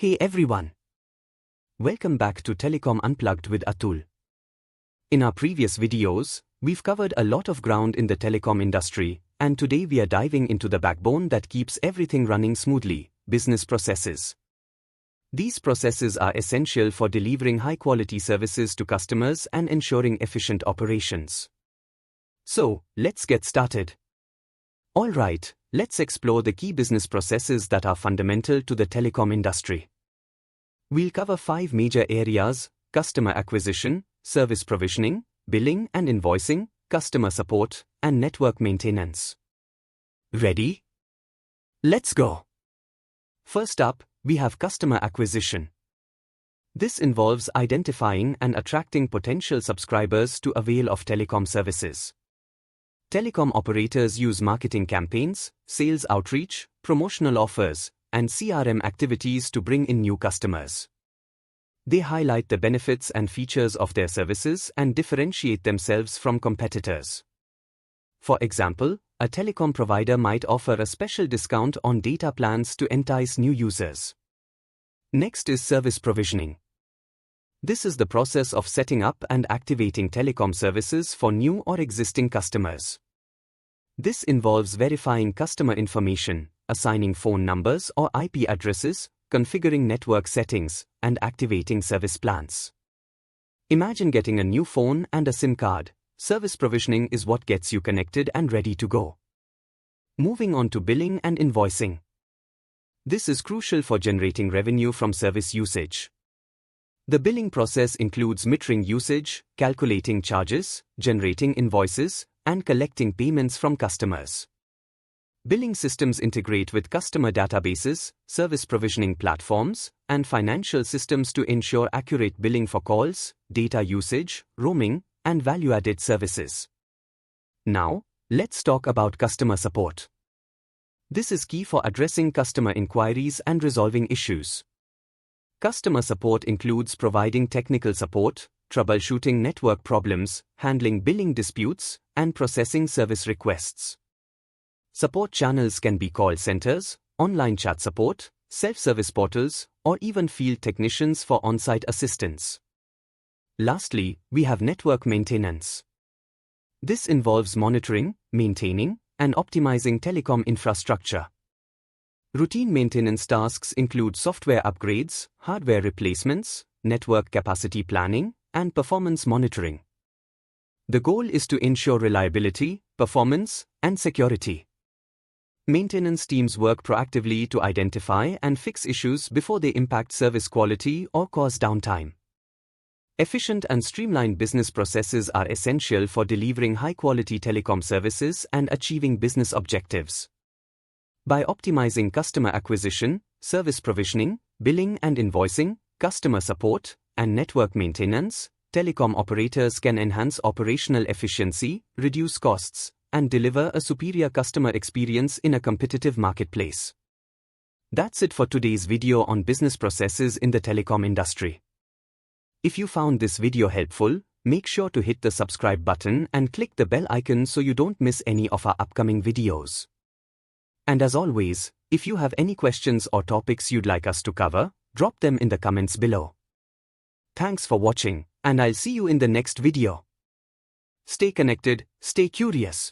Hey everyone! Welcome back to Telecom Unplugged with Atul. In our previous videos, we've covered a lot of ground in the telecom industry, and today we are diving into the backbone that keeps everything running smoothly: business processes. These processes are essential for delivering high-quality services to customers and ensuring efficient operations. So, let's get started. Alright, let's explore the key business processes that are fundamental to the telecom industry. We'll cover 5 major areas: customer acquisition, service provisioning, billing and invoicing, customer support, and network maintenance. Ready? Let's go! First up, we have customer acquisition. This involves identifying and attracting potential subscribers to avail of telecom services. Telecom operators use marketing campaigns, sales outreach, promotional offers, and CRM activities to bring in new customers. They highlight the benefits and features of their services and differentiate themselves from competitors. For example, a telecom provider might offer a special discount on data plans to entice new users. Next is service provisioning. This is the process of setting up and activating telecom services for new or existing customers. This involves verifying customer information, assigning phone numbers or IP addresses, configuring network settings, and activating service plans. Imagine getting a new phone and a SIM card. Service provisioning is what gets you connected and ready to go. Moving on to billing and invoicing. This is crucial for generating revenue from service usage. The billing process includes metering usage, calculating charges, generating invoices, and collecting payments from customers. Billing systems integrate with customer databases, service provisioning platforms, and financial systems to ensure accurate billing for calls, data usage, roaming, and value-added services. Now, let's talk about customer support. This is key for addressing customer inquiries and resolving issues. Customer support includes providing technical support, troubleshooting network problems, handling billing disputes, and processing service requests. Support channels can be call centers, online chat support, self-service portals, or even field technicians for on-site assistance. Lastly, we have network maintenance. This involves monitoring, maintaining, and optimizing telecom infrastructure. Routine maintenance tasks include software upgrades, hardware replacements, network capacity planning, and performance monitoring. The goal is to ensure reliability, performance, and security. Maintenance teams work proactively to identify and fix issues before they impact service quality or cause downtime. Efficient and streamlined business processes are essential for delivering high-quality telecom services and achieving business objectives. By optimizing customer acquisition, service provisioning, billing and invoicing, customer support, and network maintenance, telecom operators can enhance operational efficiency, reduce costs, and deliver a superior customer experience in a competitive marketplace. That's it for today's video on business processes in the telecom industry. If you found this video helpful, make sure to hit the subscribe button and click the bell icon so you don't miss any of our upcoming videos. And as always, if you have any questions or topics you'd like us to cover, drop them in the comments below. Thanks for watching, and I'll see you in the next video. Stay connected, stay curious.